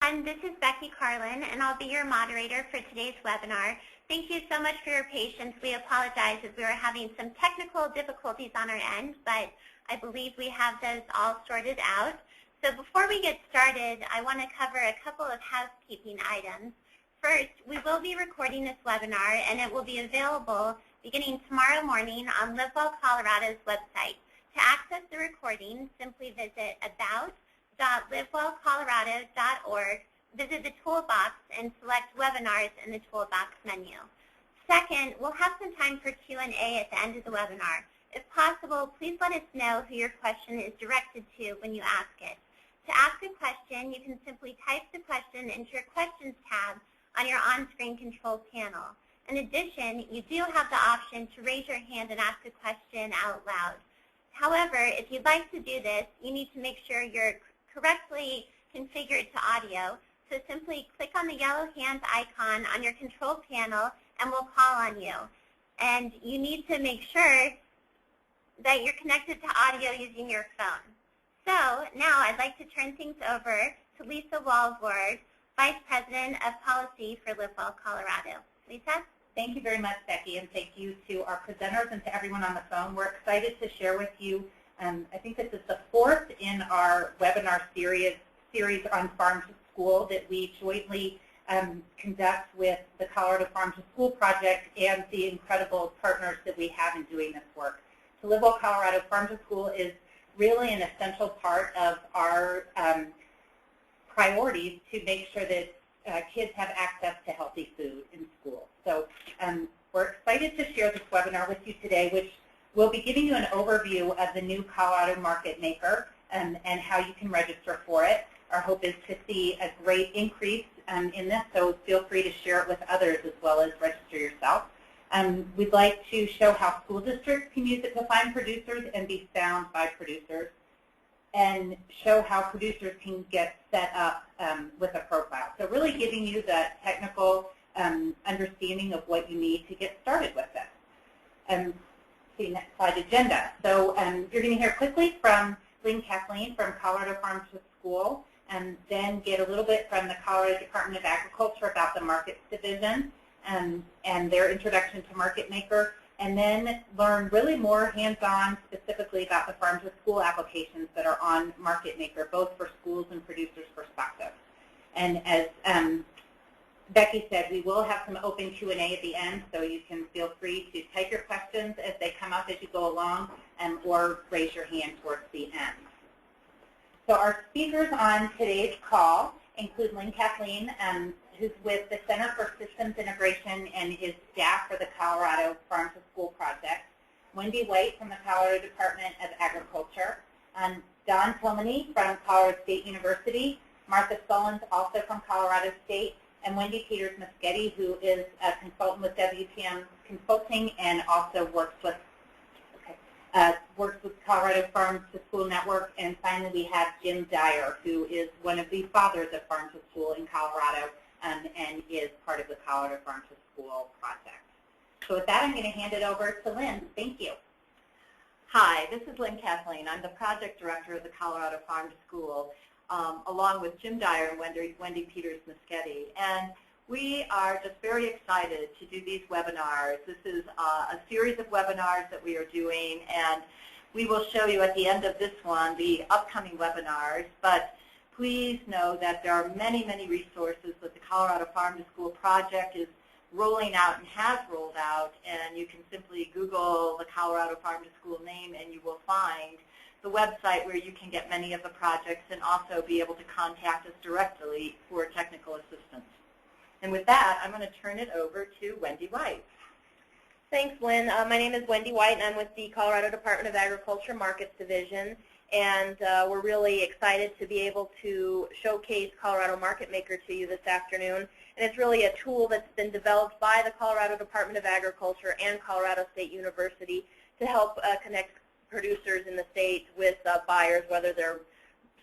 This is Becky Carlin, and I'll be your moderator for today's webinar. Thank you so much for your patience. We apologize as we were having some technical difficulties on our end, but I believe we have those all sorted out. So before we get started, I want to cover a couple of housekeeping items. First, we will be recording this webinar, and it will be available beginning tomorrow morning on LiveWell Colorado's website. To access the recording, simply visit about.livewellcolorado.org, visit the toolbox, and select Webinars in the toolbox menu. Second, we'll have some time for Q&A at the end of the webinar. If possible, please let us know who your question is directed to when you ask it. To ask a question, you can simply type the question into your Questions tab on your on-screen control panel. In addition, you do have the option to raise your hand and ask a question out loud. However, if you'd like to do this, you need to make sure you're correctly configured to audio. So simply click on the yellow hand icon on your control panel and we'll call on you. And you need to make sure that you're connected to audio using your phone. So now I'd like to turn things over to Lisa Walvord, Vice President of Policy for LiveWell Colorado. Lisa? Thank you very much, Becky, and thank you to our presenters and to everyone on the phone. We're excited to share with you, I think this is the fourth in our webinar series on Farm to School that we jointly conduct with the Colorado Farm to School Project and the incredible partners that we have in doing this work. So LiveWell Colorado Farm to School is really an essential part of our priorities to make sure that kids have access to healthy food in school. So we're excited to share this webinar with you today, which will be giving you an overview of the new Colorado MarketMaker and how you can register for it. Our hope is to see a great increase in this, so feel free to share it with others as well as register yourself. We'd like to show how school districts can use it to find producers and be found by producers, and show how producers can get set up with a profile. So really giving you the technical understanding of what you need to get started with this. See next slide, agenda. So you're going to hear quickly from Lynn Kathleen from Colorado Farm to School, and then get a little bit from the Colorado Department of Agriculture about the Markets Division and their introduction to MarketMaker, and then learn really more hands-on specifically about the Farm to School applications that are on MarketMaker, both for schools and producers' perspective. And as Becky said, we will have some open Q&A at the end, so you can feel free to type your questions as they come up as you go along, or raise your hand towards the end. So our speakers on today's call include Lynn Kathleen, who's with the Center for Systems Integration and is staff for the Colorado Farm to School Project, Wendy White from the Colorado Department of Agriculture, Don Tilmany from Colorado State University, Martha Sullins also from Colorado State, and Wendy Peters-Muschetti, who is a consultant with WPM Consulting and also works with Colorado Farm to School Network. And finally, we have Jim Dyer, who is one of the fathers of Farm to School in Colorado and is part of the Colorado Farm to School Project. So with that, I'm going to hand it over to Lynn. Thank you. Hi, this is Lynn Kathleen. I'm the project director of the Colorado Farm to School, along with Jim Dyer and Wendy Peters-Muschetti. And we are just very excited to do these webinars. This is a series of webinars that we are doing, and we will show you at the end of this one the upcoming webinars. But please know that there are many, many resources that the Colorado Farm to School Project is rolling out and has rolled out, and you can simply Google the Colorado Farm to School name and you will find the website where you can get many of the projects and also be able to contact us directly for technical assistance. And with that, I'm going to turn it over to Wendy White. Thanks, Lynn. My name is Wendy White, and I'm with the Colorado Department of Agriculture Markets Division. And we're really excited to be able to showcase Colorado MarketMaker to you this afternoon. And it's really a tool that's been developed by the Colorado Department of Agriculture and Colorado State University to help connect producers in the state with buyers, whether they're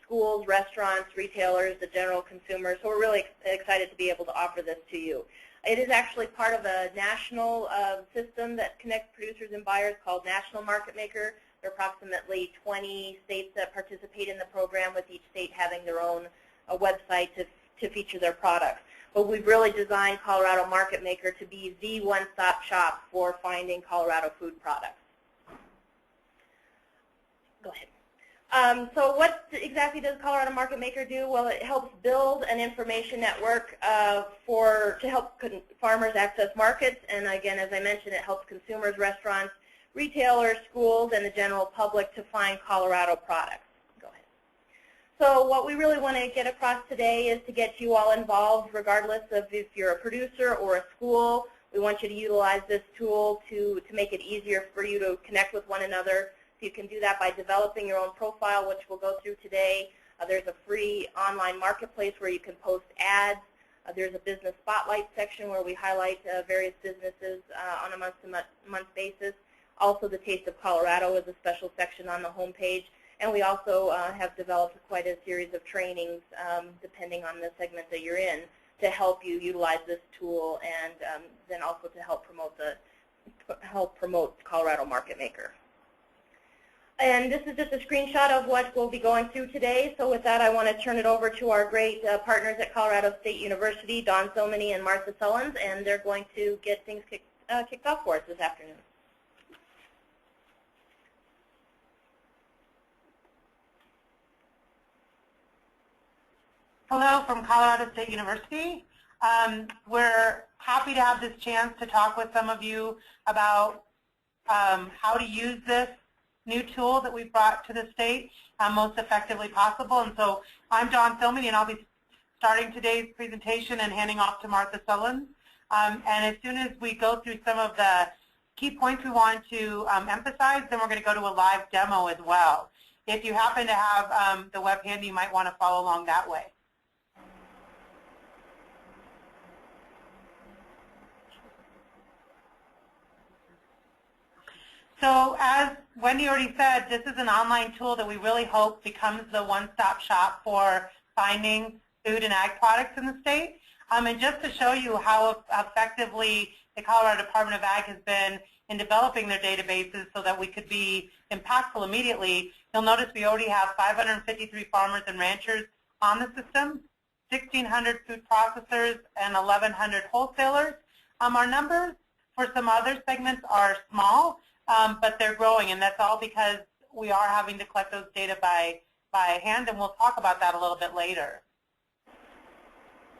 schools, restaurants, retailers, the general consumer. So we're really excited to be able to offer this to you. It is actually part of a national system that connects producers and buyers called National MarketMaker. There are approximately 20 states that participate in the program, with each state having their own website to to feature their products. But we've really designed Colorado Market Maker to be the one-stop shop for finding Colorado food products. Go ahead. So what exactly does Colorado Market Maker do? Well, it helps build an information network to help farmers access markets. And again, as I mentioned, it helps consumers, restaurants, retailers, schools, and the general public to find Colorado products. So what we really want to get across today is to get you all involved, regardless of if you're a producer or a school. We want you to utilize this tool to make it easier for you to connect with one another. So you can do that by developing your own profile, which we'll go through today. There's a free online marketplace where you can post ads. There's a business spotlight section where we highlight various businesses on a month-to-month basis. Also, the Taste of Colorado is a special section on the homepage. And we also have developed quite a series of trainings, depending on the segment that you're in, to help you utilize this tool, and then also to help promote Colorado Market Maker. And this is just a screenshot of what we'll be going through today. So with that, I want to turn it over to our great partners at Colorado State University, Don Silmany and Martha Sullins, and they're going to get things kicked off for us this afternoon. Hello from Colorado State University. We're happy to have this chance to talk with some of you about how to use this new tool that we've brought to the state most effectively possible. And so I'm Dawn Silmany, and I'll be starting today's presentation and handing off to Martha Sullins. And as soon as we go through some of the key points we want to emphasize, then we're going to go to a live demo as well. If you happen to have the web handy, you might want to follow along that way. So as Wendy already said, this is an online tool that we really hope becomes the one-stop shop for finding food and ag products in the state. And just to show you how effectively the Colorado Department of Ag has been in developing their databases so that we could be impactful immediately, you'll notice we already have 553 farmers and ranchers on the system, 1,600 food processors, and 1,100 wholesalers. Our numbers for some other segments are small, but they're growing, and that's all because we are having to collect those data by hand, and we'll talk about that a little bit later.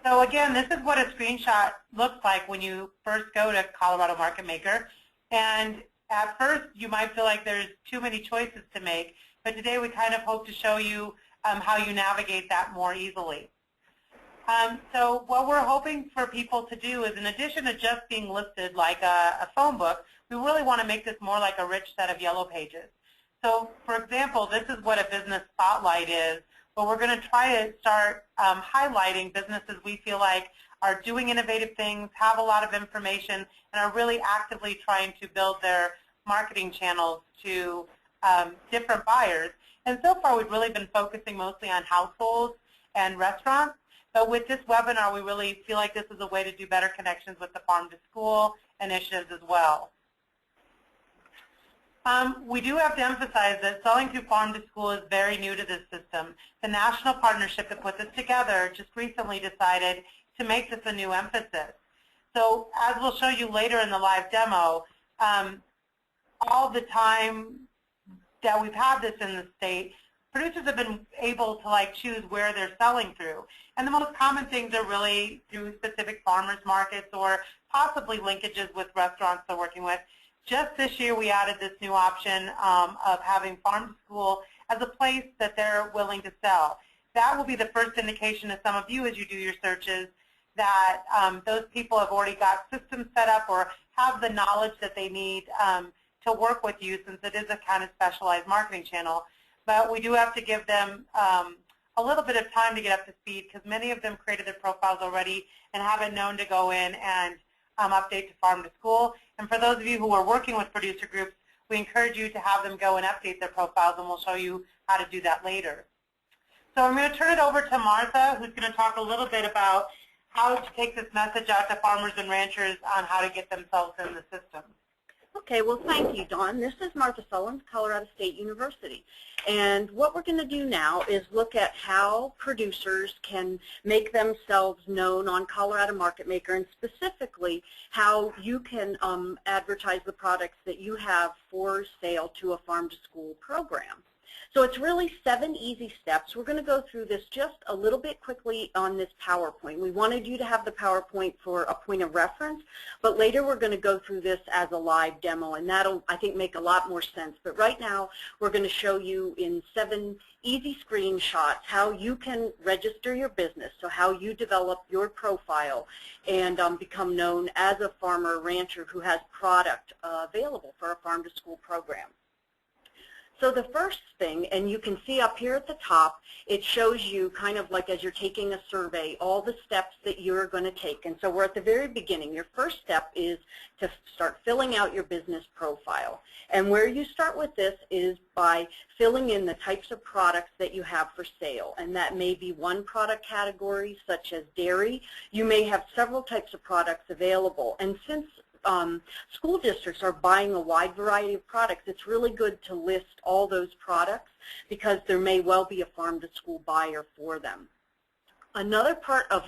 So again, this is what a screenshot looks like when you first go to Colorado Market Maker. And at first, you might feel like there's too many choices to make, but today we kind of hope to show you how you navigate that more easily. So what we're hoping for people to do is, in addition to just being listed like a phone book, we really want to make this more like a rich set of yellow pages. So, for example, this is what a business spotlight is, but we're going to try to start highlighting businesses we feel like are doing innovative things, have a lot of information, and are really actively trying to build their marketing channels to different buyers. And so far, we've really been focusing mostly on households and restaurants. But with this webinar, we really feel like this is a way to do better connections with the farm-to-school initiatives as well. We do have to emphasize that selling through farm-to-school is very new to this system. The national partnership that put this together just recently decided to make this a new emphasis. So as we'll show you later in the live demo, all the time that we've had this in the state, producers have been able to choose where they're selling through. And the most common things are really through specific farmers markets or possibly linkages with restaurants they're working with. Just this year we added this new option of having farm to school as a place that they're willing to sell. That will be the first indication to some of you as you do your searches that those people have already got systems set up or have the knowledge that they need to work with you, since it is a kind of specialized marketing channel. But we do have to give them a little bit of time to get up to speed, because many of them created their profiles already and haven't known to go in and update to farm to school. And for those of you who are working with producer groups, we encourage you to have them go and update their profiles, and we'll show you how to do that later. So I'm going to turn it over to Martha, who's going to talk a little bit about how to take this message out to farmers and ranchers on how to get themselves in the system. Okay, well, thank you, Dawn. This is Martha Sullins, Colorado State University. And what we're going to do now is look at how producers can make themselves known on Colorado MarketMaker, and specifically how you can advertise the products that you have for sale to a farm-to-school program. So it's really 7 easy steps. We're going to go through this just a little bit quickly on this PowerPoint. We wanted you to have the PowerPoint for a point of reference, but later we're going to go through this as a live demo, and that'll, I think, make a lot more sense. But right now, we're going to show you in 7 easy screenshots how you can register your business, so how you develop your profile and become known as a farmer or rancher who has product available for a farm-to-school program. So the first thing, and you can see up here at the top, it shows you kind of like as you're taking a survey, all the steps that you're going to take. And so we're at the very beginning. Your first step is to start filling out your business profile. And where you start with this is by filling in the types of products that you have for sale. And that may be one product category, such as dairy. You may have several types of products available. And since school districts are buying a wide variety of products, it's really good to list all those products because there may well be a farm-to-school buyer for them. Another part of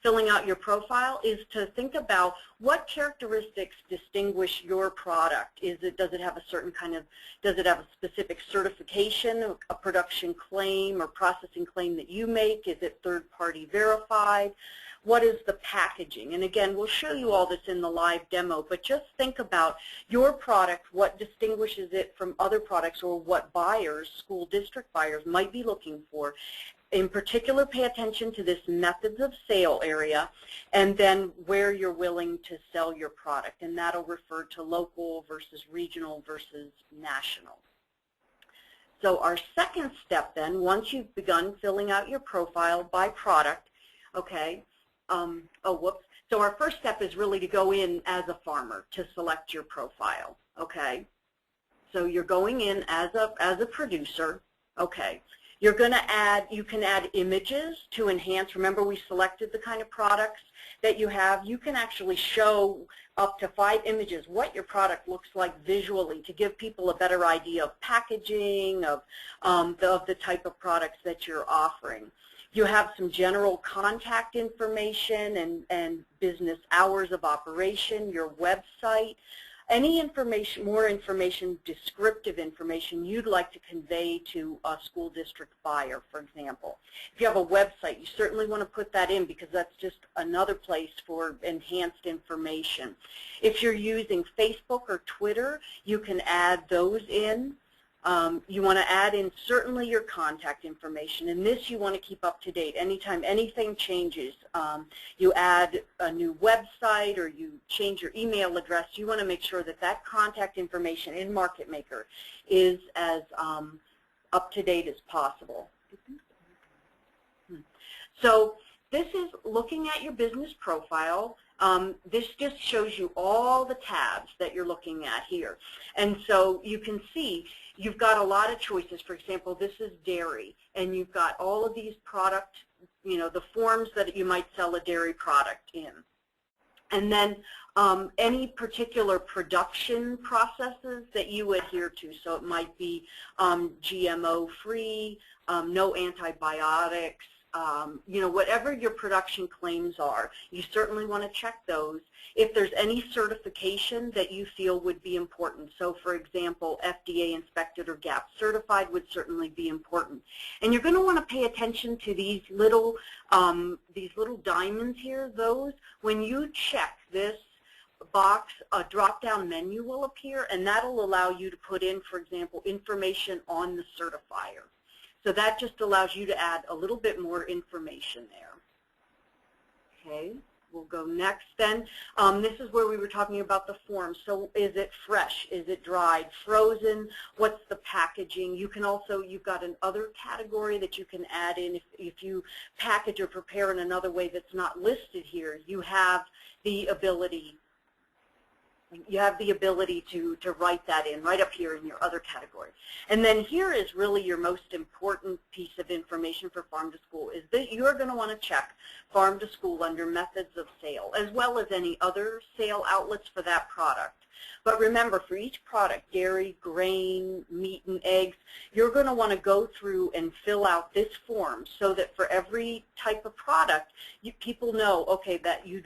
filling out your profile is to think about what characteristics distinguish your product. Does it have a certain kind of, does it have a specific certification, a production claim or processing claim that you make? Is it third-party verified? What is the packaging? And again, we'll show you all this in the live demo, but just think about your product, what distinguishes it from other products, or what buyers, school district buyers, might be looking for. In particular, pay attention to this methods of sale area, and then where you're willing to sell your product, and that'll refer to local versus regional versus national. So our second step then, once you've begun filling out your profile by product, okay, so our first step is really to go in as a farmer to select your profile, okay? So you're going in as a producer, okay? You're going to add, you can add images to enhance. Remember, we selected the kind of products that you have. You can actually show up to 5 images what your product looks like visually to give people a better idea of packaging, of the type of products that you're offering. You have some general contact information and business hours of operation, your website, any information, more information, descriptive information you'd like to convey to a school district buyer, for example. If you have a website, you certainly want to put that in because that's just another place for enhanced information. If you're using Facebook or Twitter, you can add those in. You want to add in certainly your contact information, and this you want to keep up to date. Anytime anything changes, you add a new website or you change your email address, you want to make sure that that contact information in MarketMaker is as up to date as possible. So this is looking at your business profile. This just shows you all the tabs that you're looking at here. And so you can see you've got a lot of choices. For example, this is dairy, and you've got all of these product, you know, the forms that you might sell a dairy product in. And then any particular production processes that you adhere to. So it might be GMO-free, no antibiotics, you know, whatever your production claims are, you certainly want to check those. If there's any certification that you feel would be important, so for example, FDA inspected or GAP certified would certainly be important. And you're going to want to pay attention to these little diamonds here. Those, when you check this box, a drop-down menu will appear, and that'll allow you to put in, for example, information on the certifier. So that just allows you to add a little bit more information there. Okay, we'll go next then. This is where we were talking about the forms. So is it fresh? Is it dried? Frozen? What's the packaging? You can also, you've got an other category that you can add in. If you package or prepare in another way that's not listed here, you have the ability to write that in right up here in your other category. And then here is really your most important piece of information for farm to school, is that you're going to want to check farm to school under methods of sale, as well as any other sale outlets for that product. But remember, for each product, dairy, grain, meat, and eggs, you're going to want to go through and fill out this form so that for every type of product, people know, okay, that you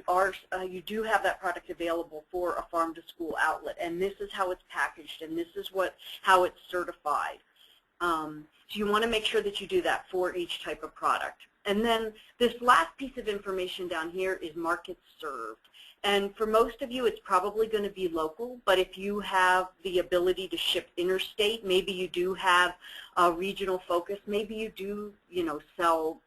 do have that product available for a farm-to-school outlet, and this is how it's packaged, and this is how it's certified. So you want to make sure that you do that for each type of product. And then this last piece of information down here is markets served. And for most of you, it's probably going to be local, but if you have the ability to ship interstate, maybe you do have a regional focus, maybe you do, sell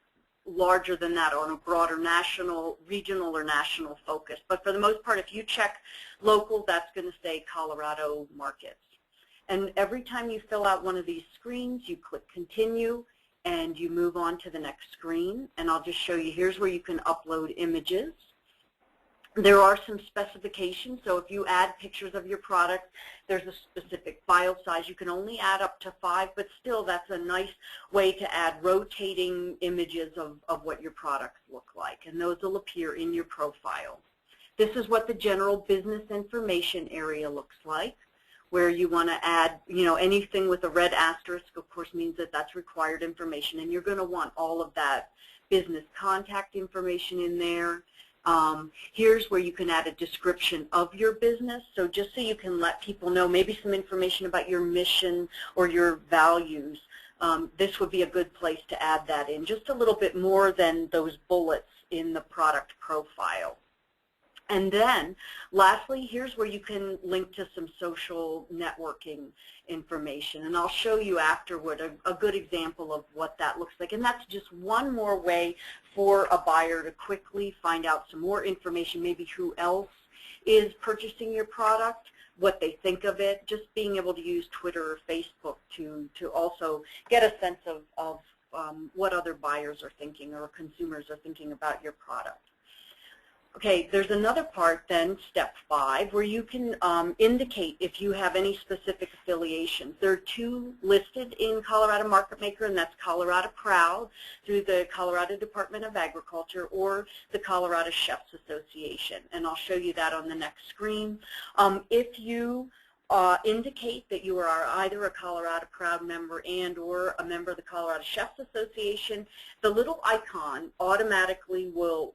larger than that on a broader national, regional, or national focus. But for the most part, if you check local, that's going to say Colorado markets. And every time you fill out one of these screens, you click continue, and you move on to the next screen. And I'll just show you, here's where you can upload images. There are some specifications, so if you add pictures of your product, there's a specific file size. You can only add up to 5, but still that's a nice way to add rotating images of what your products look like, and those will appear in your profile. This is what the general business information area looks like, where you want to add, anything with a red asterisk, of course, means that that's required information, and you're going to want all of that business contact information in there. Here's where you can add a description of your business, so just so you can let people know maybe some information about your mission or your values. This would be a good place to add that in, just a little bit more than those bullets in the product profile. And then, lastly, here's where you can link to some social networking information. And I'll show you afterward a good example of what that looks like. And that's just one more way for a buyer to quickly find out some more information, maybe who else is purchasing your product, what they think of it, just being able to use Twitter or Facebook to also get a sense of what other buyers are thinking or consumers are thinking about your product. Okay, there's another part then, step 5, where you can indicate if you have any specific affiliations. There are 2 listed in Colorado MarketMaker, and that's Colorado Proud through the Colorado Department of Agriculture or the Colorado Chefs Association, and I'll show you that on the next screen. If you indicate that you are either a Colorado Proud member and or a member of the Colorado Chefs Association, the little icon automatically will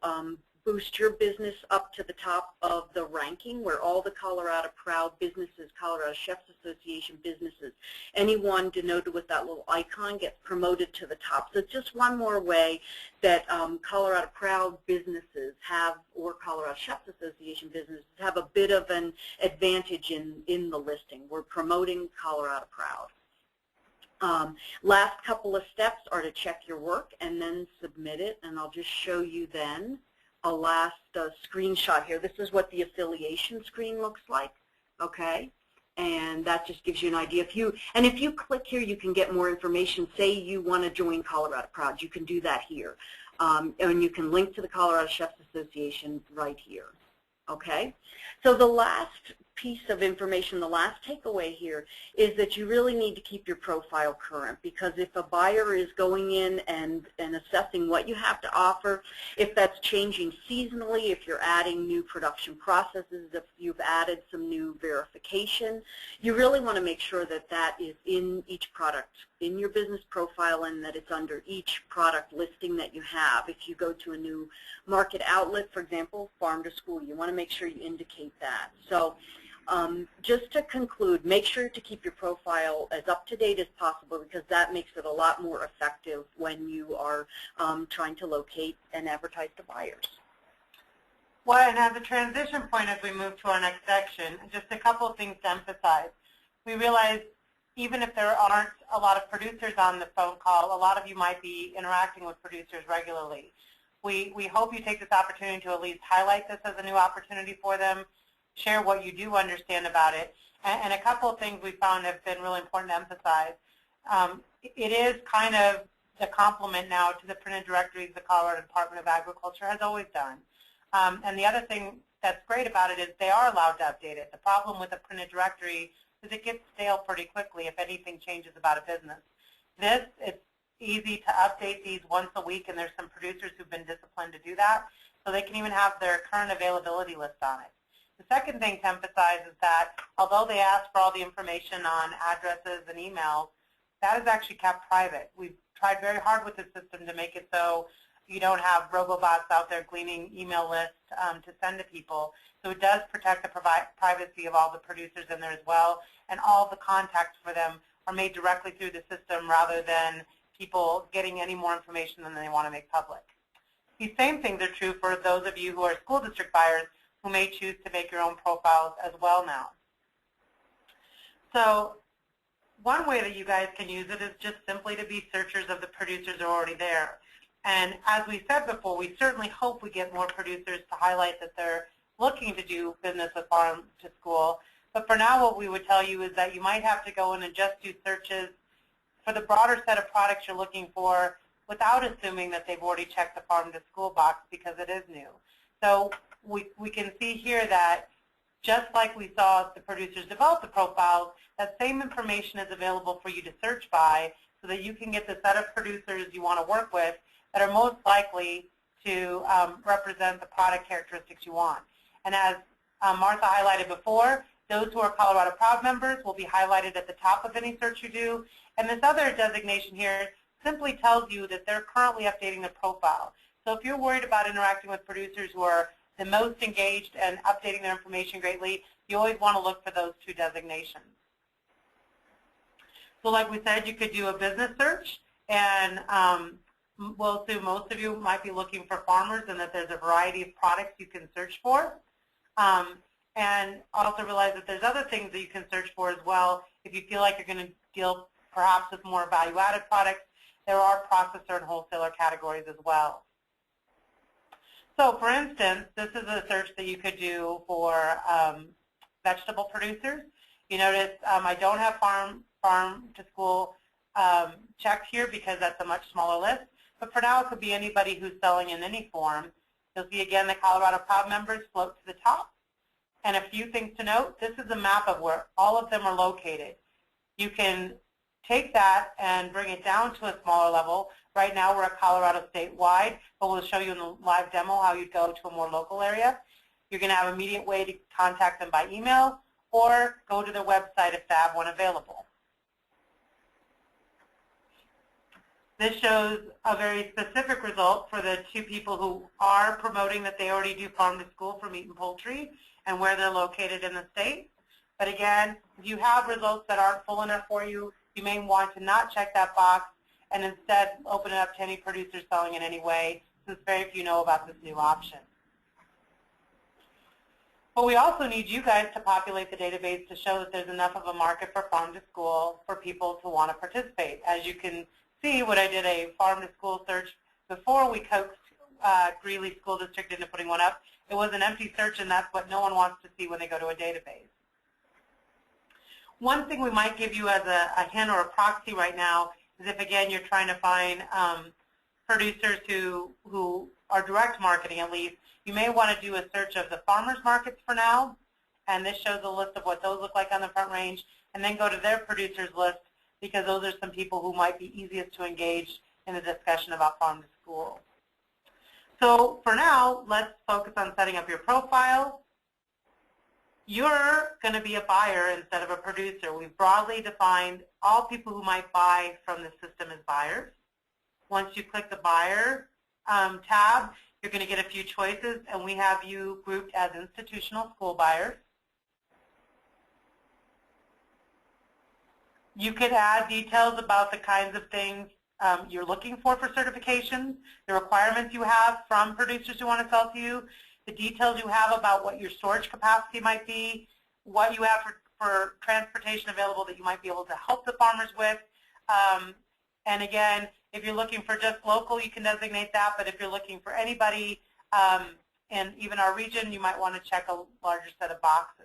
boost your business up to the top of the ranking where all the Colorado Proud businesses, Colorado Chefs Association businesses, anyone denoted with that little icon gets promoted to the top. So it's just one more way that Colorado Proud businesses have, or Colorado Chefs Association businesses have a bit of an advantage in the listing. We're promoting Colorado Proud. Last couple of steps are to check your work and then submit it, and I'll just show you then a last screenshot here. This is what the affiliation screen looks like, okay? And that just gives you an idea. If you click here, you can get more information. Say you want to join Colorado Proud, you can do that here. And you can link to the Colorado Chefs Association right here, okay? So the last piece of information, the last takeaway here is that you really need to keep your profile current, because if a buyer is going in and assessing what you have to offer, if that's changing seasonally, if you're adding new production processes, if you've added some new verification, you really want to make sure that that is in each product, in your business profile, and that it's under each product listing that you have. If you go to a new market outlet, for example, farm to school, you want to make sure you indicate that. So just to conclude, make sure to keep your profile as up-to-date as possible, because that makes it a lot more effective when you are trying to locate and advertise to buyers. Well, and as a transition point as we move to our next section, just a couple of things to emphasize. We realize even if there aren't a lot of producers on the phone call, a lot of you might be interacting with producers regularly. We hope you take this opportunity to at least highlight this as a new opportunity for them, share what you do understand about it, and a couple of things we found have been really important to emphasize. It is kind of the complement now to the printed directories the Colorado Department of Agriculture has always done. And the other thing that's great about it is they are allowed to update it. The problem with a printed directory is it gets stale pretty quickly if anything changes about a business. It's easy to update these once a week, and there's some producers who've been disciplined to do that, so they can even have their current availability list on it. The second thing to emphasize is that although they ask for all the information on addresses and emails, that is actually kept private. We've tried very hard with the system to make it so you don't have robobots out there gleaning email lists to send to people. So it does protect the privacy of all the producers in there as well, and all the contacts for them are made directly through the system rather than people getting any more information than they want to make public. These same things are true for those of you who are school district buyers who may choose to make your own profiles as well now. So one way that you guys can use it is just simply to be searchers of the producers who are already there. And as we said before, we certainly hope we get more producers to highlight that they're looking to do business with farm to school. But for now, what we would tell you is that you might have to go in and just do searches for the broader set of products you're looking for without assuming that they've already checked the farm to school box because it is new. So we can see here that just like we saw the producers develop the profiles, that same information is available for you to search by so that you can get the set of producers you want to work with that are most likely to represent the product characteristics you want. And as Martha highlighted before, those who are Colorado Proud members will be highlighted at the top of any search you do. And this other designation here simply tells you that they're currently updating the profile. So if you're worried about interacting with producers who are the most engaged and updating their information greatly, you always want to look for those two designations. So like we said, you could do a business search, and we'll assume most of you might be looking for farmers and that there's a variety of products you can search for. And also realize that there's other things that you can search for as well. If you feel like you're going to deal perhaps with more value-added products, there are processor and wholesaler categories as well. So for instance, this is a search that you could do for vegetable producers. You notice I don't have farm to school checked here because that's a much smaller list. But for now, it could be anybody who's selling in any form. You'll see again the Colorado Proud members float to the top. And a few things to note, this is a map of where all of them are located. You can take that and bring it down to a smaller level. Right now we're at Colorado statewide, but we'll show you in the live demo how you'd go to a more local area. You're going to have an immediate way to contact them by email or go to their website if they have one available. This shows a very specific result for the two people who are promoting that they already do farm to school for meat and poultry and where they're located in the state. But again, if you have results that aren't full enough for you, you may want to not check that box and instead open it up to any producers selling in any way, since very few know about this new option. But we also need you guys to populate the database to show that there's enough of a market for farm to school for people to want to participate. As you can see, when I did a farm to school search before we coaxed Greeley School District into putting one up, it was an empty search, and that's what no one wants to see when they go to a database. One thing we might give you as a hint or a proxy right now is if, again, you're trying to find producers who are direct marketing at least, you may want to do a search of the farmers markets for now, and this shows a list of what those look like on the Front Range, and then go to their producers list because those are some people who might be easiest to engage in the discussion about farm to school. So for now, let's focus on setting up your profile. You're going to be a buyer instead of a producer. We've broadly defined all people who might buy from the system as buyers. Once you click the buyer tab, you're going to get a few choices, and we have you grouped as institutional school buyers. You could add details about the kinds of things you're looking for certifications, the requirements you have from producers who want to sell to you, the details you have about what your storage capacity might be, what you have for transportation available that you might be able to help the farmers with. And again, if you're looking for just local, you can designate that, but if you're looking for anybody in even our region, you might want to check a larger set of boxes.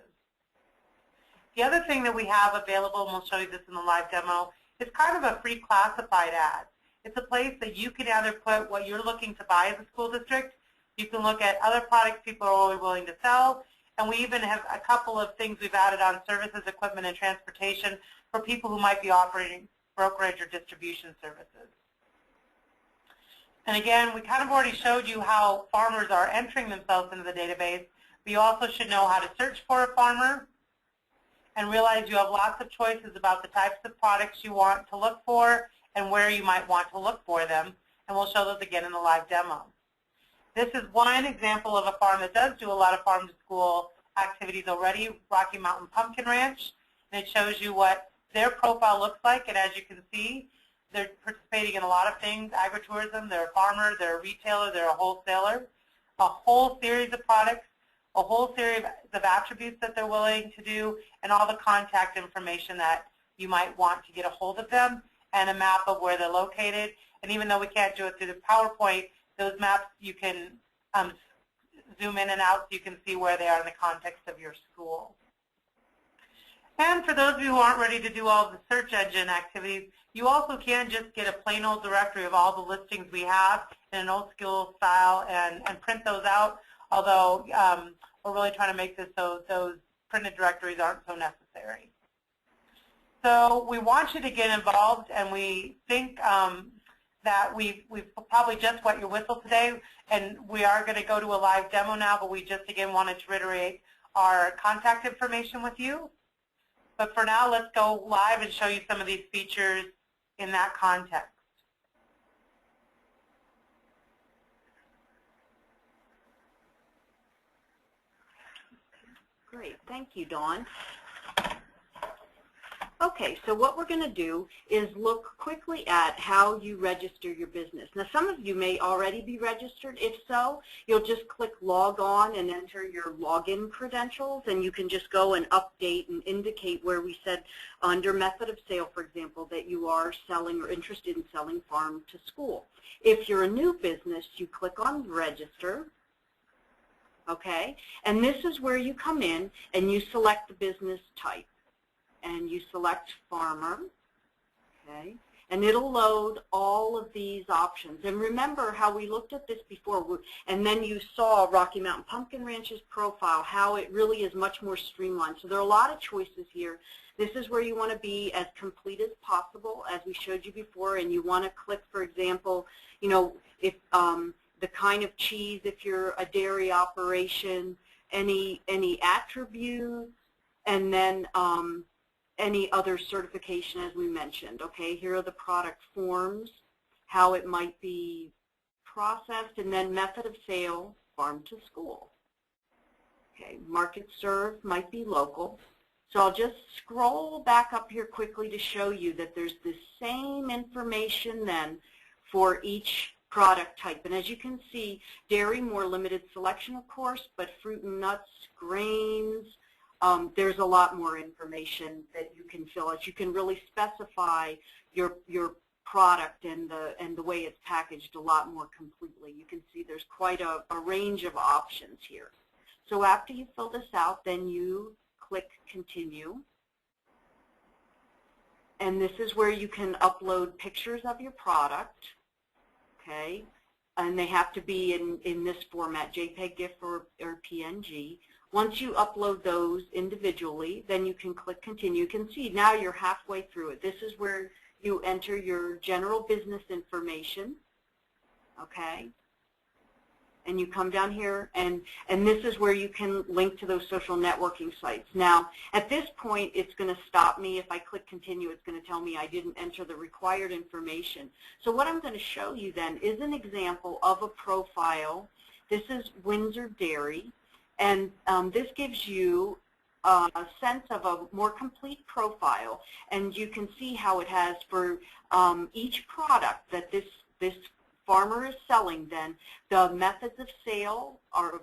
The other thing that we have available, and we'll show you this in the live demo, is kind of a free classified ad. It's a place that you can either put what you're looking to buy as a school district. You can look at other products people are always willing to sell, and we even have a couple of things we've added on services, equipment, and transportation for people who might be operating brokerage or distribution services. And again, we kind of already showed you how farmers are entering themselves into the database, But you also should know how to search for a farmer and realize you have lots of choices about the types of products you want to look for and where you might want to look for them. And we'll show those again in the live demo. This is one example of a farm that does do a lot of farm-to-school activities already, Rocky Mountain Pumpkin Ranch. And it shows you what their profile looks like. And as you can see, they're participating in a lot of things, agritourism, they're a farmer, they're a retailer, they're a wholesaler, a whole series of products, a whole series of attributes that they're willing to do, and all the contact information that you might want to get a hold of them, and a map of where they're located. And even though we can't do it through the PowerPoint, those maps you can zoom in and out so you can see where they are in the context of your school. And for those of you who aren't ready to do all the search engine activities, you also can just get a plain old directory of all the listings we have in an old school style and print those out, although we're really trying to make this so those printed directories aren't so necessary. So we want you to get involved, and we think that we've probably just wet your whistle today, and we are going to go to a live demo now, but we just again wanted to reiterate our contact information with you. But for now, let's go live and show you some of these features in that context. Great, thank you, Dawn. Okay, so what we're going to do is look quickly at how you register your business. Now, some of you may already be registered. If so, you'll just click log on and enter your login credentials, and you can just go and update and indicate where we said under method of sale, for example, that you are selling or interested in selling farm to school. If you're a new business, you click on register. Okay, and this is where you come in and you select the business type. And you select farmer, okay, and it'll load all of these options. And remember how we looked at this before, and then you saw Rocky Mountain Pumpkin Ranch's profile, how it really is much more streamlined. So there are a lot of choices here. This is where you want to be as complete as possible, as we showed you before, and you want to click, for example, you know, if the kind of cheese, if you're a dairy operation, any attributes, and then any other certification as we mentioned. Okay, here are the product forms, how it might be processed, and then method of sale, farm to school. Okay, market serve might be local. So I'll just scroll back up here quickly to show you that there's the same information then for each product type. And as you can see, dairy, more limited selection of course, but fruit and nuts, grains, there's a lot more information that you can fill out. You can really specify your product and the way it's packaged a lot more completely. You can see there's quite a range of options here. So after you fill this out, then you click continue. And this is where you can upload pictures of your product, okay? And they have to be in this format, JPEG, GIF, or PNG. Once you upload those individually, then you can click continue. You can see now you're halfway through it. This is where you enter your general business information, okay? And you come down here, and this is where you can link to those social networking sites. Now, at this point, it's going to stop me. If I click continue, it's going to tell me I didn't enter the required information. So what I'm going to show you then is an example of a profile. This is Windsor Dairy. And this gives you a sense of a more complete profile, and you can see how it has for each product that this farmer is selling. Then the methods of sale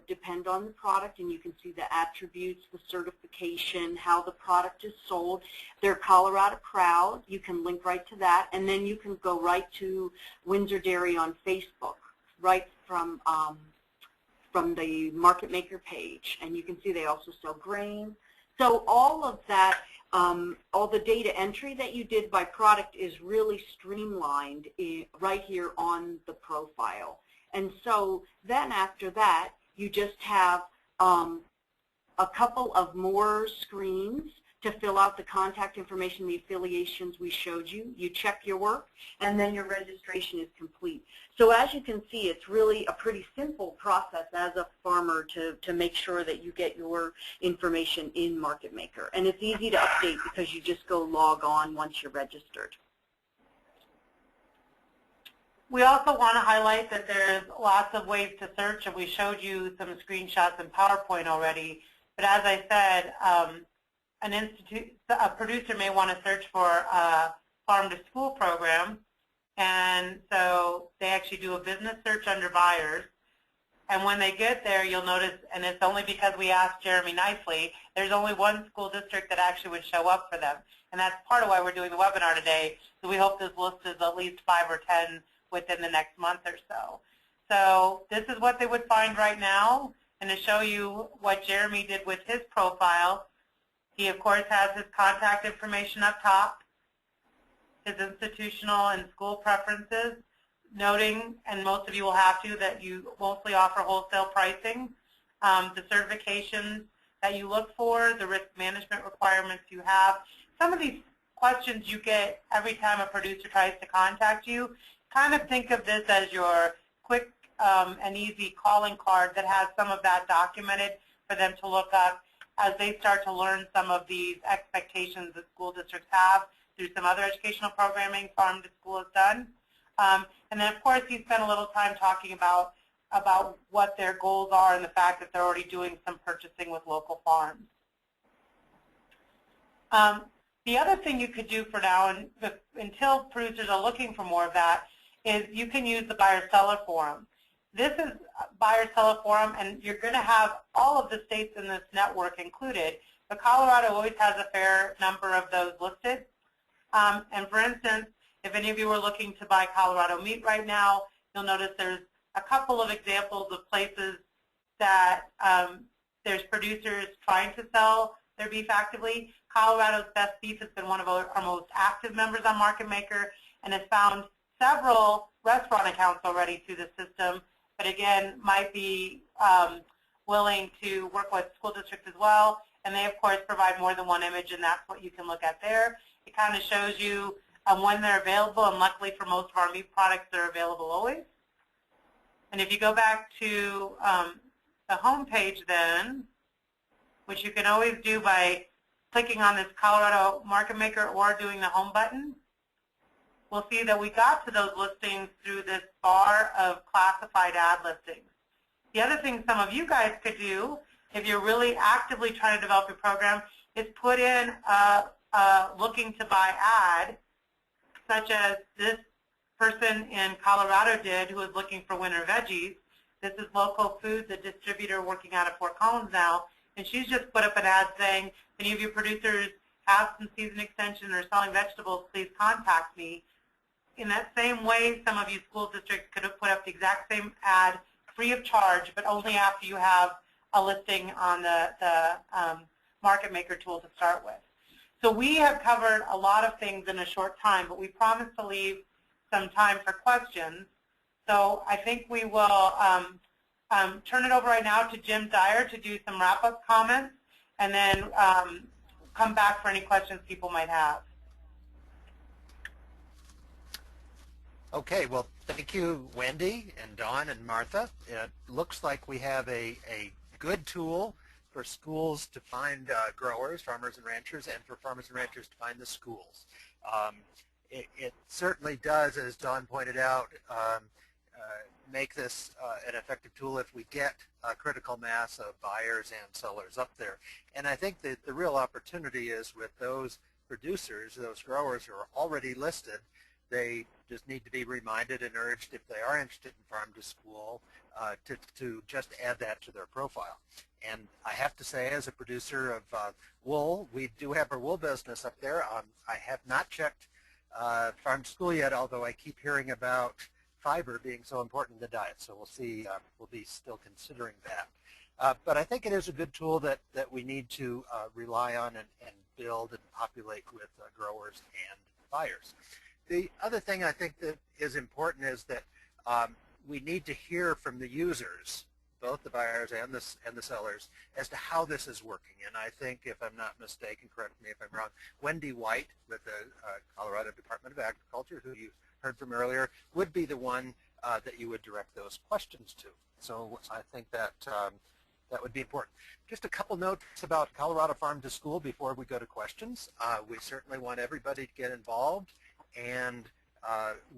depend on the product, and you can see the attributes, the certification, how the product is sold. They're Colorado proud. You can link right to that, and then you can go right to Windsor Dairy on Facebook, right from the MarketMaker page, and you can see they also sell grain. So all of that, all the data entry that you did by product is really streamlined right here on the profile. And so then after that, you just have a couple of more screens to fill out the contact information, the affiliations we showed you. You check your work, and then your registration is complete. So as you can see, it's really a pretty simple process as a farmer to make sure that you get your information in MarketMaker. And it's easy to update because you just go log on once you're registered. We also want to highlight that there's lots of ways to search, and we showed you some screenshots in PowerPoint already. But as I said, a producer may want to search for a farm-to-school program, and so they actually do a business search under buyers. And when they get there, you'll notice, and it's only because we asked Jeremy nicely, there's only one school district that actually would show up for them. And that's part of why we're doing the webinar today. So we hope this list is at least 5 or 10 within the next month or so. So this is what they would find right now. And to show you what Jeremy did with his profile, he of course has his contact information up top, his institutional and school preferences, noting, and most of you will have to, that you mostly offer wholesale pricing, the certifications that you look for, the risk management requirements you have. Some of these questions you get every time a producer tries to contact you. Kind of think of this as your quick and easy calling card that has some of that documented for them to look up as they start to learn some of these expectations that school districts have through some other educational programming Farm to School has done. And then, of course, he spent a little time talking about what their goals are and the fact that they're already doing some purchasing with local farms. The other thing you could do for now, and until producers are looking for more of that, is you can use the buyer-seller forum. This is buyer-seller forum, and you're going to have all of the states in this network included, but Colorado always has a fair number of those listed. And for instance, if any of you are looking to buy Colorado meat right now, you'll notice there's a couple of examples of places that there's producers trying to sell their beef actively. Colorado's Best Beef has been one of our most active members on MarketMaker and has found several restaurant accounts already through the system, but again, might be willing to work with school districts as well. And they, of course, provide more than one image, and that's what you can look at there. It kind of shows you when they're available, and luckily for most of our meat products, they're available always. And if you go back to the home page then, which you can always do by clicking on this Colorado MarketMaker or doing the home button, we'll see that we got to those listings through this bar of classified ad listings. The other thing some of you guys could do, if you're really actively trying to develop your program, is put in a looking to buy ad, such as this person in Colorado did who was looking for winter veggies. This is Local Foods, a distributor working out of Fort Collins now, and she's just put up an ad saying, if any of you producers have some season extension or selling vegetables, please contact me. In that same way, some of you school districts could have put up the exact same ad free of charge, but only after you have a listing on the MarketMaker tool to start with. So we have covered a lot of things in a short time, but we promised to leave some time for questions. So I think we will turn it over right now to Jim Dyer to do some wrap-up comments, and then come back for any questions people might have. Okay, well, thank you, Wendy and Dawn and Martha. It looks like we have a good tool for schools to find growers, farmers and ranchers, and for farmers and ranchers to find the schools. It certainly does, as Dawn pointed out, make this an effective tool if we get a critical mass of buyers and sellers up there. And I think that the real opportunity is with those producers, those growers who are already listed. They just need to be reminded and urged, if they are interested in farm to school, to just add that to their profile. And I have to say, as a producer of wool, we do have our wool business up there. I have not checked farm to school yet, although I keep hearing about fiber being so important in the diet. So we'll see. We'll be still considering that. But I think it is a good tool that we need to rely on and build and populate with growers and buyers. The other thing I think that is important is that we need to hear from the users both the buyers and the sellers as to how this is working. And I think, if I'm not mistaken, correct me if I'm wrong, Wendy White with the Colorado Department of Agriculture, who you heard from earlier, would be the one that you would direct those questions to. So I think that that would be important. Just a couple notes about Colorado Farm to School before we go to questions. We certainly want everybody to get involved, and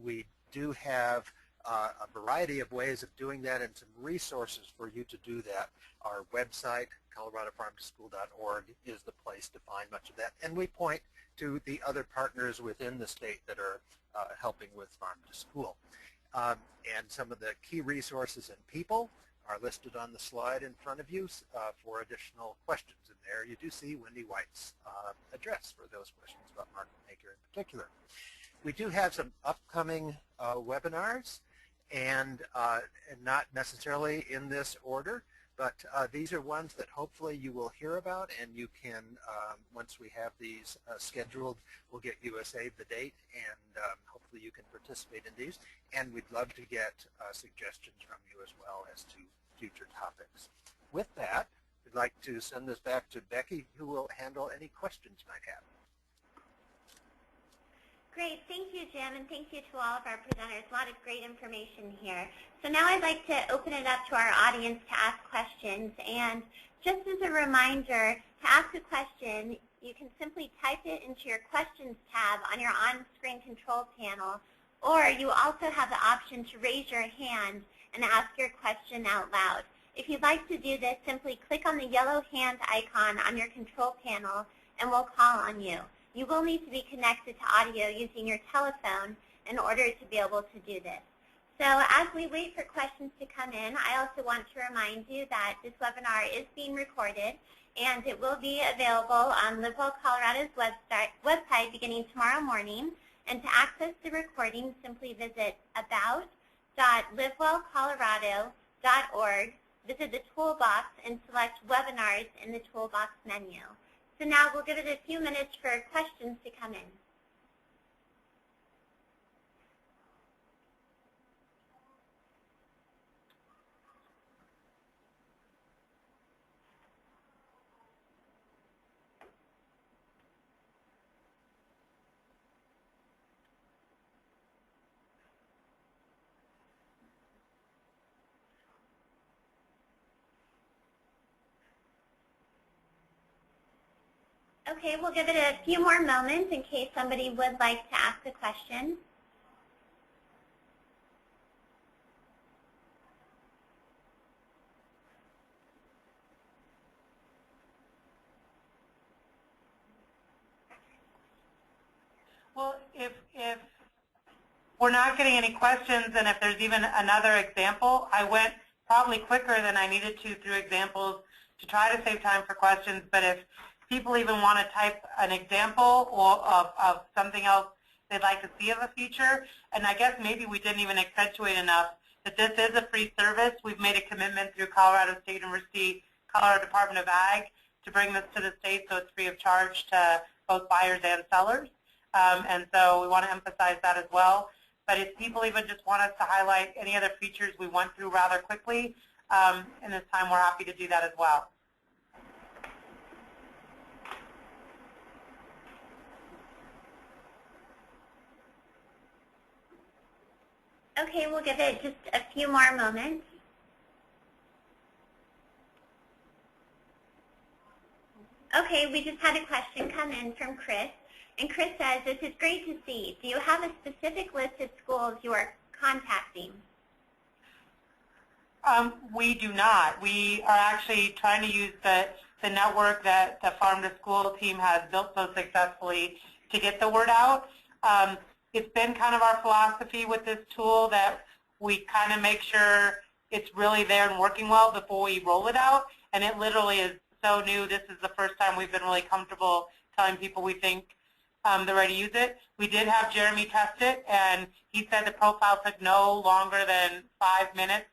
we do have a variety of ways of doing that and some resources for you to do that. Our website, coloradofarmtoschool.org, is the place to find much of that. And we point to the other partners within the state that are helping with Farm to School. And some of the key resources and people are listed on the slide in front of you for additional questions. And there you do see Wendy White's address for those questions about MarketMaker in particular. We do have some upcoming webinars, and not necessarily in this order, but these are ones that hopefully you will hear about, and you can, once we have these scheduled, we'll get you a save the date, and hopefully you can participate in these. And we'd love to get suggestions from you as well as to future topics. With that, we'd like to send this back to Becky, who will handle any questions you might have. Great. Thank you, Jim, and thank you to all of our presenters. A lot of great information here. So now I'd like to open it up to our audience to ask questions. And just as a reminder, to ask a question, you can simply type it into your Questions tab on your on-screen control panel, or you also have the option to raise your hand and ask your question out loud. If you'd like to do this, simply click on the yellow hand icon on your control panel, and we'll call on you. You will need to be connected to audio using your telephone in order to be able to do this. So as we wait for questions to come in, I also want to remind you that this webinar is being recorded, and it will be available on LiveWell Colorado's website beginning tomorrow morning. And to access the recording, simply visit about.livewellcolorado.org, visit the toolbox, and select Webinars in the toolbox menu. So now we'll give it a few minutes for questions to come in. Okay, we'll give it a few more moments in case somebody would like to ask a question. Well, if we're not getting any questions, and if there's even another example, I went probably quicker than I needed to through examples to try to save time for questions. But if people even want to type an example or of something else they'd like to see of a feature, and I guess maybe we didn't even accentuate enough that this is a free service. We've made a commitment through Colorado State University, Colorado Department of Ag, to bring this to the state so it's free of charge to both buyers and sellers. And so we want to emphasize that as well. But if people even just want us to highlight any other features we went through rather quickly in this time, we're happy to do that as well. Okay, we'll give it just a few more moments. Okay, we just had a question come in from Chris. And Chris says, this is great to see. Do you have a specific list of schools you are contacting? We do not. We are actually trying to use the network that the Farm to School team has built so successfully to get the word out. It's been kind of our philosophy with this tool that we kind of make sure it's really there and working well before we roll it out. And it literally is so new. This is the first time we've been really comfortable telling people we think they're ready to use it. We did have Jeremy test it, and he said the profile took no longer than 5 minutes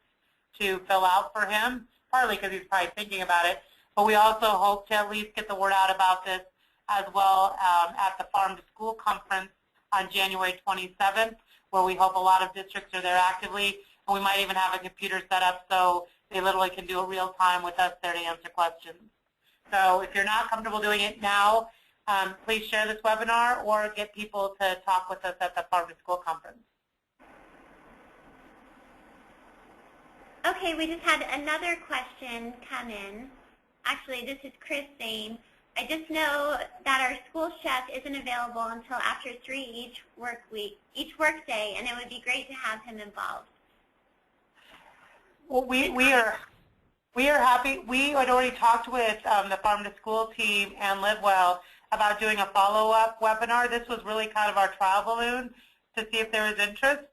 to fill out for him, partly because he's probably thinking about it. But we also hope to at least get the word out about this as well at the Farm to School conference on January 27th, where we hope a lot of districts are there actively. And we might even have a computer set up so they literally can do it real time with us there to answer questions. So if you're not comfortable doing it now, please share this webinar or get people to talk with us at the Farm to School conference. Okay, we just had another question come in. Actually, this is Chris saying, I just know that our school chef isn't available until after 3 each work day, and it would be great to have him involved. Well, we are happy. We had already talked with the Farm to School team and LiveWell about doing a follow-up webinar. This was really kind of our trial balloon to see if there was interest,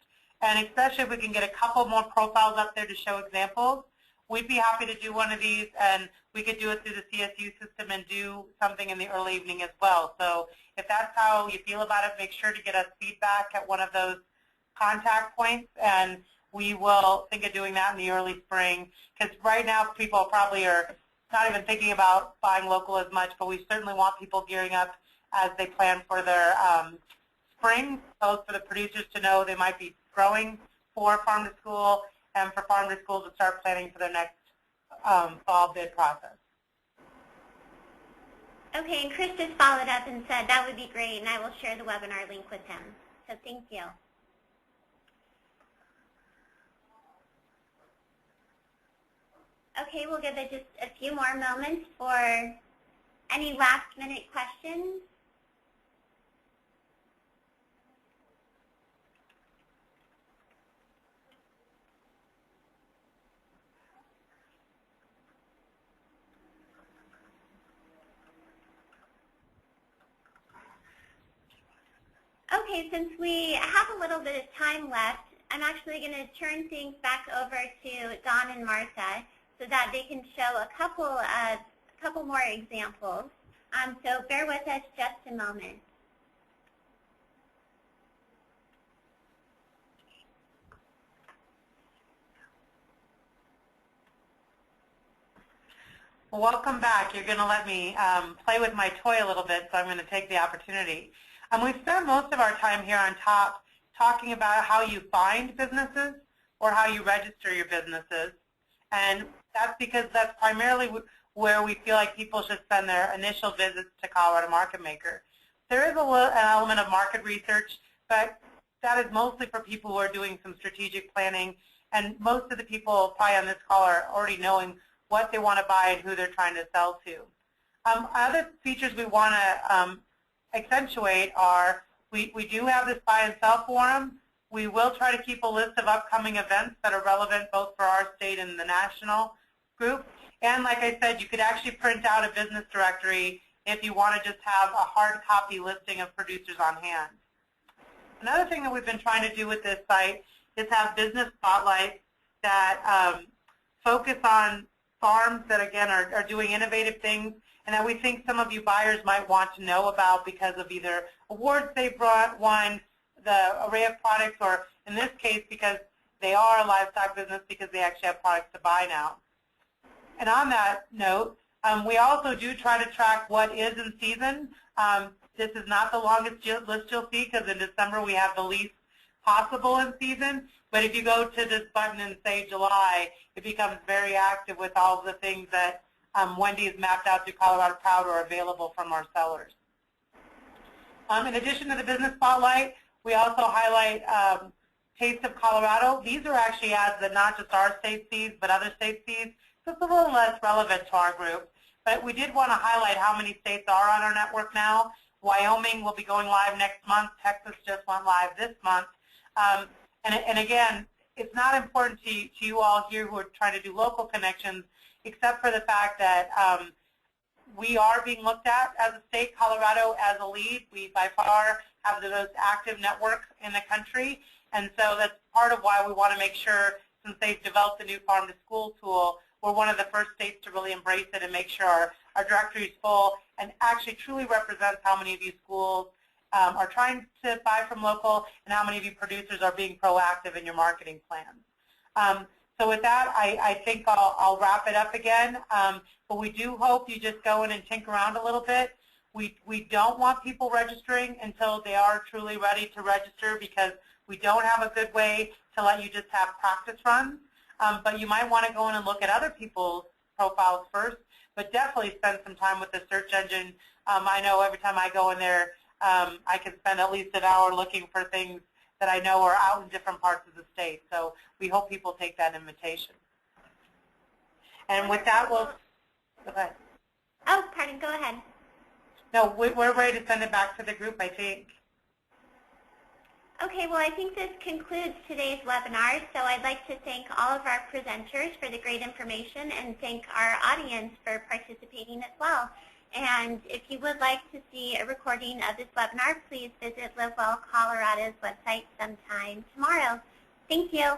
and especially if we can get a couple more profiles up there to show examples. We'd be happy to do one of these, and we could do it through the CSU system and do something in the early evening as well. So if that's how you feel about it, make sure to get us feedback at one of those contact points, and we will think of doing that in the early spring. Because right now people probably are not even thinking about buying local as much, but we certainly want people gearing up as they plan for their spring, both for the producers to know they might be growing for Farm to School, and for Farm to School to start planning for their next fall bid process. Okay, and Chris just followed up and said that would be great, and I will share the webinar link with him. So thank you. Okay, we'll give it just a few more moments for any last-minute questions. Okay, since we have a little bit of time left, I'm actually going to turn things back over to Don and Martha so that they can show a couple more examples. So bear with us just a moment. Well, welcome back. You're going to let me play with my toy a little bit, so I'm going to take the opportunity. We've spent most of our time here on top talking about how you find businesses or how you register your businesses. And that's because that's primarily where we feel like people should spend their initial visits to Colorado MarketMaker. There is an element of market research, but that is mostly for people who are doing some strategic planning, and most of the people probably on this call are already knowing what they want to buy and who they're trying to sell to. Other features we want to accentuate are we do have this buy and sell forum. We will try to keep a list of upcoming events that are relevant both for our state and the national group. And like I said, you could actually print out a business directory if you want to just have a hard copy listing of producers on hand. Another thing that we've been trying to do with this site is have business spotlights that focus on farms that, again, are doing innovative things and that we think some of you buyers might want to know about because of either awards they've won, the array of products, or in this case because they are a livestock business because they actually have products to buy now. And on that note, we also do try to track what is in season. This is not the longest list you'll see because in December we have the least possible in season. But if you go to this button and say July, it becomes very active with all of the things that Wendy has mapped out through Colorado Proud are available from our sellers. In addition to the business spotlight, we also highlight Taste of Colorado. These are actually ads that not just our state sees, but other states sees. So it's a little less relevant to our group. But we did want to highlight how many states are on our network now. Wyoming will be going live next month. Texas just went live this month. And again, it's not important to you all here who are trying to do local connections, except for the fact that we are being looked at as a state, Colorado, as a lead. We, by far, have the most active network in the country. And so that's part of why we want to make sure, since they've developed the new Farm to School tool, we're one of the first states to really embrace it and make sure our directory is full and actually truly represents how many of you schools are trying to buy from local and how many of you producers are being proactive in your marketing plans. So with that, I think I'll wrap it up again. But we do hope you just go in and tinker around a little bit. We don't want people registering until they are truly ready to register because we don't have a good way to let you just have practice runs. but you might want to go in and look at other people's profiles first, but definitely spend some time with the search engine. I know every time I go in there, I can spend at least an hour looking for things that I know are out in different parts of the state. So we hope people take that invitation. And with that, we'll go ahead. Oh, pardon, go ahead. No, we're ready to send it back to the group, I think. Okay, well, I think this concludes today's webinar, so I'd like to thank all of our presenters for the great information and thank our audience for participating as well. And if you would like to see a recording of this webinar, please visit LiveWell Colorado's website sometime tomorrow. Thank you.